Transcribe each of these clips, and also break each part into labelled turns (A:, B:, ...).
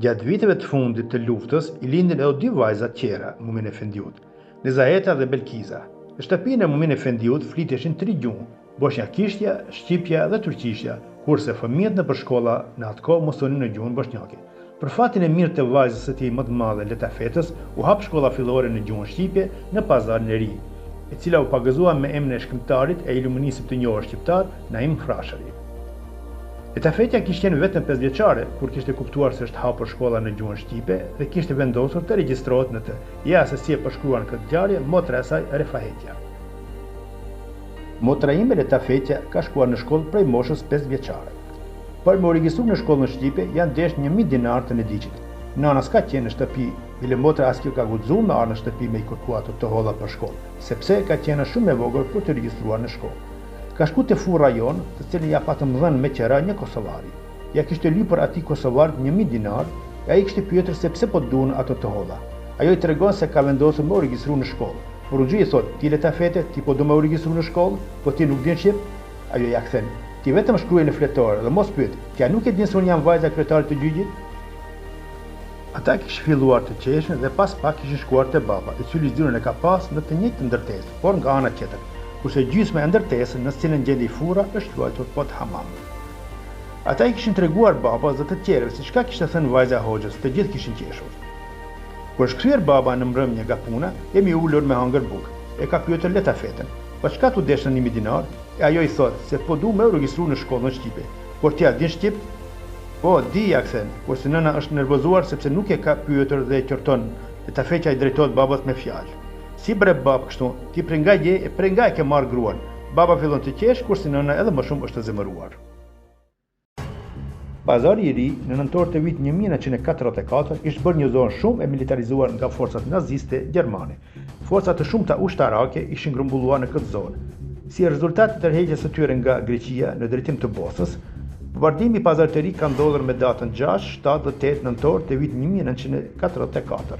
A: Gjatë viteve të fundit të luftës, i lindin edhe 2 vajza tjera Mumin Efendiut, Nezaheta dhe Belkiza. Në shtëpinë e Mumin Efendiut fliteshin 3 gjuhë, bosnjakishtja, shqipja dhe turqishtja, kurse fëmijët në përshkolla në atë kohë mësonin në gjuhën bosnjake. Për fatin e mirë të vajzës së tij më të madhe Letafetës, u hap shkolla fillore në gjuhën shqipe në Pazarin e Ri, e cila u pagëzua me emrin e shkrimtarit e iluministit të njohur shqiptar Naim Frashëri. Letafetja kishte qenë vetëm 5 vjeçare kur kishte kuptuar se është hapur shkolla në gjuhën shqipe dhe kishte vendosur të regjistrohet në të. Ja se si e përshkruan këtë ngjarje motra e saj Refahetja. Motra ime Letafetja ka shkuar në shkollë prej moshës 5 vjeçare. Për me u regjistruar në shkollën shqipe janë desh 1000 dinar të Nediqit. Nana s'ka qenë në shtëpi, bile motra as kjo ka guxuar me ardhur në shtëpi me i kërkuar të holla për shkollë, sepse ka qenë shumë e vogël për të regjistruar në shkollë. Ka shku te Fu rajon, të cilin ja patëm dhënë me qera një kosovari. Ja kishte lypur atij kosovarit 1000 dinar, e ai kishte pyetur se pse po duan ato të holla. Ajo i tregon se ka vendosur me u regjistru në shkollë. Por u i thot, ti Letafete, ti po do me u regjistru në shkollë, po ti nuk din shqip? Ajo ja kthen, ti vetëm shkruaj në fletore dhe mos pyet, ti nuk e din se unë jam vajza kryetarit të gjyqit? Ata kishin filluar të qeshin dhe pas pak kishin shkuar te baba, i cili zyrën e ka pas në të njëjtën ndërtesë, por nga ana tjetër. Kurse gjysma e ndërtesën në cilën gjendej fura është quajtur pot hamam. Ata i kishin treguar babas dhe të tjerëve se çka kishte thënë vajza e hoxhës, të gjithë kishin qeshur. Kur shkryer baba në mbrëmje nga puna, jemi ulur me hangër bukë. E ka pyetur Letafeten, "Po çka tu deshën 1000 dinar?" E ajo i thot se po du me u regjistru në shkollën shqipe. "Por ti a din shqip?" "Po, di", ja kthen, kurse nëna është nervozuar sepse nuk e ka pyetur dhe e qorton. Letafetja i drejtohet babas me fjalë. "Si bre bab kështu, ti prej nga e ke marrë gruan." Baba fillon të qesh, kurse nëna edhe më shumë është të zemëruar. Pazari i Ri, në nëntor të vitit 1944, ishte bërë një zonë shumë e militarizuar nga forcat naziste gjermane. Forcat të shumta ushtarake ishin grumbulluar në këtë zonë. Si rezultat të tërheqjes së tyre nga Greqia në drejtim të Bosnës, bombardimi i Pazarit të Ri ka ndodhur me datën 6, 7 dhe 8 nëntor të vitit 1944.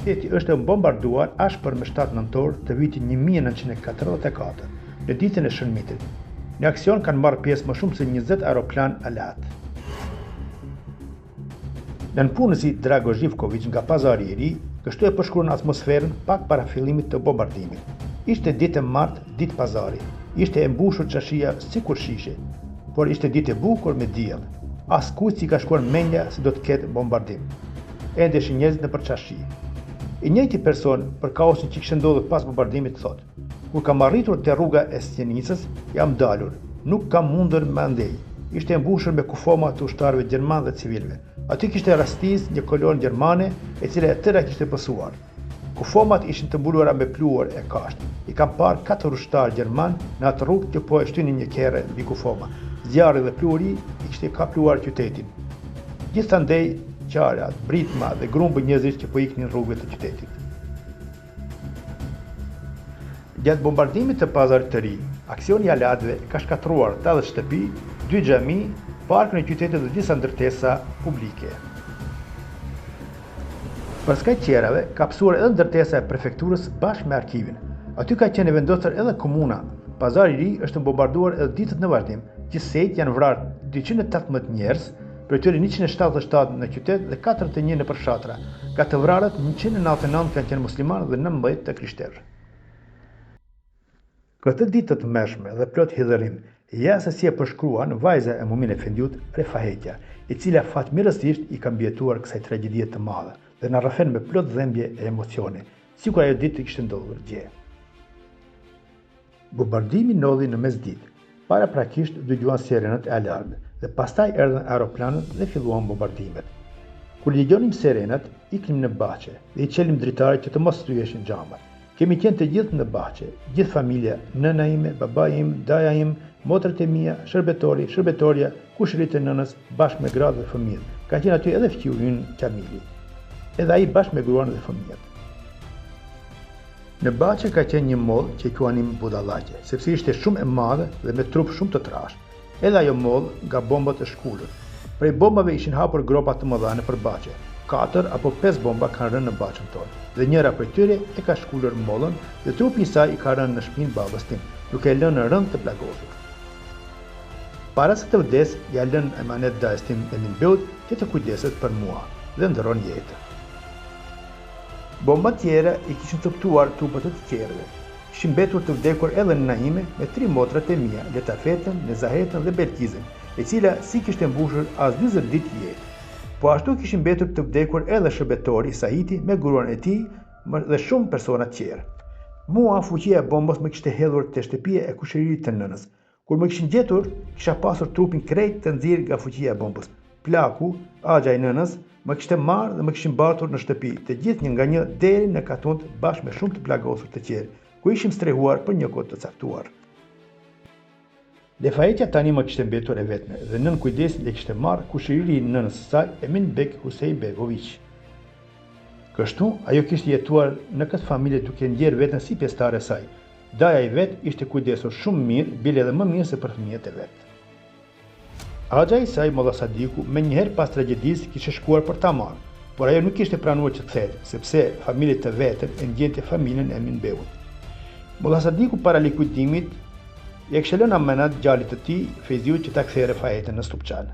A: Qyteti është bombarduar ashpër me 7 nëntor të vitit 1944, në ditën e Shërmitit. Në aksion kanë marrë pjesë më shumë se 20 aeroplan Alat. Nënpunësi Drago Živković nga Pazari i Ri kështu e përshkruan atmosferën pak para fillimit të bombardimit. Ishte ditë e martë, ditë pazari. Ishte e mbushur çarshia sikur shishe, por ishte ditë e bukur me diell. As kujt si ka shkuar mendja se do të ketë bombardim. Endeshin njerëzit nëpër çarshi. I njëjti person për kaosin që kishte ndodhur pas bombardimit thot: "Kur kam arritur te rruga e Stjenicës, jam dalur. Nuk kam mundur me andej. Ishte e mbushur me kufoma të ushtarëve gjerman dhe civilëve. Aty kishte rastis një kolonë gjermane e cila e tëra kishte pësuar. Kufomat ishin të mbuluara me pluhur e kashtë. I kam parë 4 ushtarë gjerman në atë rrugë që po e shtynin një kerre mbi kufoma. Zjarri dhe pluhuri i kishte kapluar qytetin. Gjithandej qarat, britma dhe grumbu njerëzish që po iknin rrugëve të qytetit." Gjatë bombardimit të Pazarit të Ri, aksioni i alatëve ka shkatruar 80 shtëpi, 2 xhami, parkun e qytetit dhe disa ndërtesa publike. Për skaj tjerave, ka pësuar edhe ndërtesa e prefekturës bashkë me arkivin. Aty ka qenë vendosur edhe komuna. Pazari i Ri është bombarduar edhe ditët në vazhdim. Gjithsej janë vrarë 218 njerëz, për tyre 177 në qytet dhe 41 në përfshatra. Ka të vrarët 199 kanë qenë muslimanë dhe 19 të krishterë. Këtë ditë të mëshme dhe plot hidhërim, ja se si e përshkruan vajza e Mumin Efendiut, Refahetja, e cila fatmirësisht i ka mbijetuar kësaj tragjedie të madhe dhe na rrëfen me plot dhembje e emocione, sikur ajo ditë kishte ndodhur dje. Bombardimi ndodhi në mesditë. Paraprakisht dëgjuan sirenët e alarmit dhe pastaj erdhën aeroplanët dhe filluan bombardimet. Kur dëgjonim sirenët, iknim në Baçe dhe i çelim dritarit që të mos thyeshin xhamat. Kemi qenë të gjithë në Baçe, gjithë familja, nëna ime, baba im, daja im, motrat e mia, shërbetoria, kushërit e nënës, bashkë me gratë dhe fëmijët. Ka qenë aty edhe fëqiu ynë Qamili, edhe ai bashkë me gruan dhe fëmijët. Në Baçe ka qenë një moll që i quanim Budallaqe, sepse ishte shumë e madhe dhe me trup shumë të trashë. Edhe ajo moll nga bombat e shkullur. Prej bombave ishin hapur gropa të mëdha nëpër Baçe. 4 apo 5 bomba kanë rënë në Baçën tonë. Dhe njëra prej tyre e ka shkullur mollën dhe trupi i saj i ka rënë në shtëpinë babës tim, duke e lënë rënd të plagosur. Para se të vdes, ja lën emanet dajës tim Emin Beut që të kujdeset për mua dhe ndëron jetë. Bomba tjera i kishin coptuar trupat e të tjerëve. Kishin mbetur të vdekur edhe në Naime me 3 motrat e mia, Letafetën, Nezahetën dhe Belkizën, e cila si kishte mbushur as 40 ditë jetë. Po ashtu kishin mbetur të vdekur edhe shërbëtori Saiti me gruan e tij dhe shumë persona tjerë. Mua fuqia e bombës më kishte hedhur te shtëpia e kushëririt të nënës. Kur më kishin gjetur, kisha pasur trupin krejt të nxirr nga fuqia e bombës. Plaku, axha i nënës, më kishte marrë dhe më kishin mbatur në shtëpi, të gjithë një nga një deri në katund bashkë me shumë të plagosur të tjerë, ku ishim strehuar për një kohë të caktuar. Lefajetja tani më kishte mbetur e vetme dhe nën kujdesin e kishte marrë kushëriri i nënës së saj, Emin Bek Husej Begović. Kështu, ajo kishte jetuar në këtë familje duke ndjerë veten si pjesëtare e saj. Daja i vet ishte kujdesur shumë mirë, bile edhe më mirë se për fëmijët e vet. Axha i saj, Molla Sadiku, me njëherë pas tragjedisë kishte shkuar për ta marrë, por ajo nuk kishte pranuar që të kthehet, sepse familjet të vetën e ndjente familjen e Emin Beut. Molla Sadiku para likvidimit i kishte lënë amenat djalit të tij, Feyziu, që ta kthejë Refajetën në Stupçan.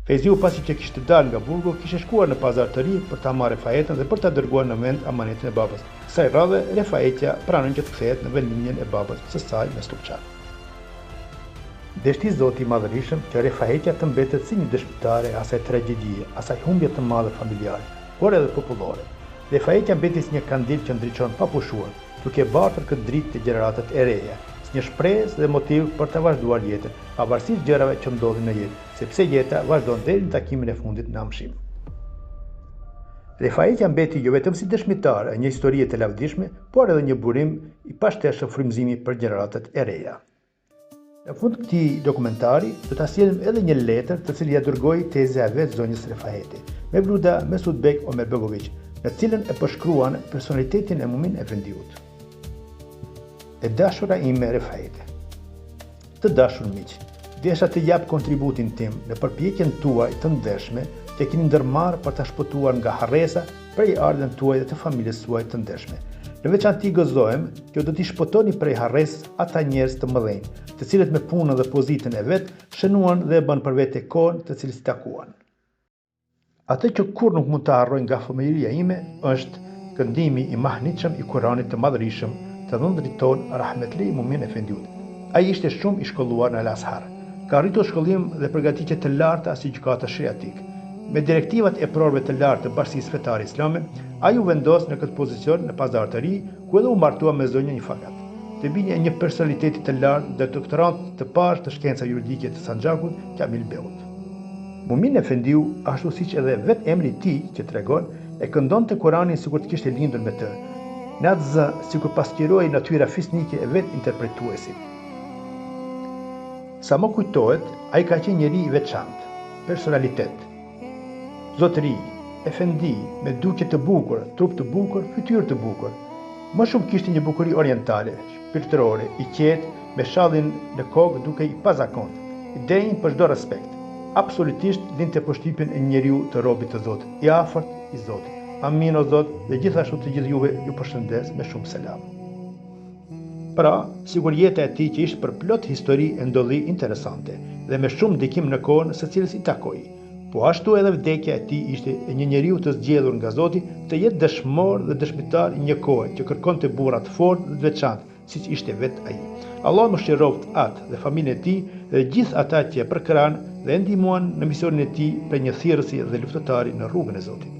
A: Feyziu, pasi që kishte dalë nga burgu, kishte shkuar në pazar të ri për ta marrë Refajetën dhe për ta dërguar në vend amanetin e babës. Kësaj radhe, Refajetja pranoi që të kthehet në vendlinjen e babës së saj në Stupçan. Deshti Zoti i Madhërisëm që Refajetja të mbetet si një dëshmitare asaj tragjedie, asaj humbje të madhe familjare, por edhe popullore. Refajetja mbeti si një kandil që ndriçon pa pushuar, duke bartur këtë dritë të gjeneratat e reja, si një shpresë dhe motiv për të vazhduar jetën, pavarësisht gjërave që ndodhin në jetë, sepse jeta vazhdon deri në takimin e fundit në Amshim. Refajetja mbeti jo vetëm si dëshmitar e një historie të lavdishme, por edhe një burim i pashteshëm frymëzimi për gjeneratat e reja. Në fund të këtij dokumentari, do ta sjellim edhe një letër të cilën ja dërgoi tezja e vet zonjës Refajeti, Mevluda Mesudbek Omer Begović, në cilën e përshkruan personalitetin e Mumin Efendiut. E dashura ime Refajete. Të dashur miq, desha të jap kontributin tim në përpjekjen tuaj të ndershme që keni ndërmarrë për ta shpëtuar nga harresa prej ardhen tuaj dhe të familjes suaj të ndershme. Në veçanti gëzohem që do t'i shpëtoni prej harresës ata njerëz të mëdhenj, të cilët me punën dhe pozitën e vet shënuan dhe bën për vete kohën të cilës takuan. Atë që kur nuk mund të harroj nga fëmijëria ime është këndimi i mahnitshëm i Kuranit të Madhërisëm të dhëndrit ton Rahmetli Mumin Efendiut. Ai ishte shumë i shkolluar në Al-Azhar, ka arritur shkollim dhe përgatitje të larta si gjykatës sheriatik. Me direktivat e prorëve të lartë të Bashkisë Fetare Islame, ai u vendos në këtë pozicion në Pazar të Ri, ku edhe u martua me zonjën Fakat, të binje një personaliteti të lartë dhe doktorant të parë të shkencave juridike të Sanxhakut, Kamil Beut. Mumin Efendiu, ashtu siç edhe vetë emri i tij që tregon, e këndonte Kuranin sikur të kishte lindur me të. Në atë zë, sikur pasqyroi natyra fisnike e vet interpretuesit. Sa më kujtohet, ai ka qenë njeri i veçantë, personalitet. Zotëri, efendi, me dukje të bukur, trup të bukur, fytyrë të bukur. Më shumë kishte një bukuri orientale, shpirtërore, i qetë, me shallin në kokë duke i pazakont, i denjë për çdo respekt. Absolutisht linte përshtypjen e njeriu të robit të Zotit, i afërt i Zotit. Amin o Zot, dhe gjithashtu të gjithë juve ju përshëndes me shumë selam. Pra, sigur jeta e tij që ishte për plot histori e ndodhi interesante dhe me shumë ndikim në kohën së cilës i takoi. Po ashtu edhe vdekja e tij ishte e një njeriu të zgjedhur nga Zoti të jetë dëshmor dhe dëshmitar i një kohe që kërkonte burra të fortë dhe të veçantë, siç ishte vetë ai. Allah mëshiroft atë dhe familjen e tij dhe gjithë ata që e përkranë dhe ndihmuan në misionin e tij për një thirrësi dhe luftëtari në rrugën e Zotit.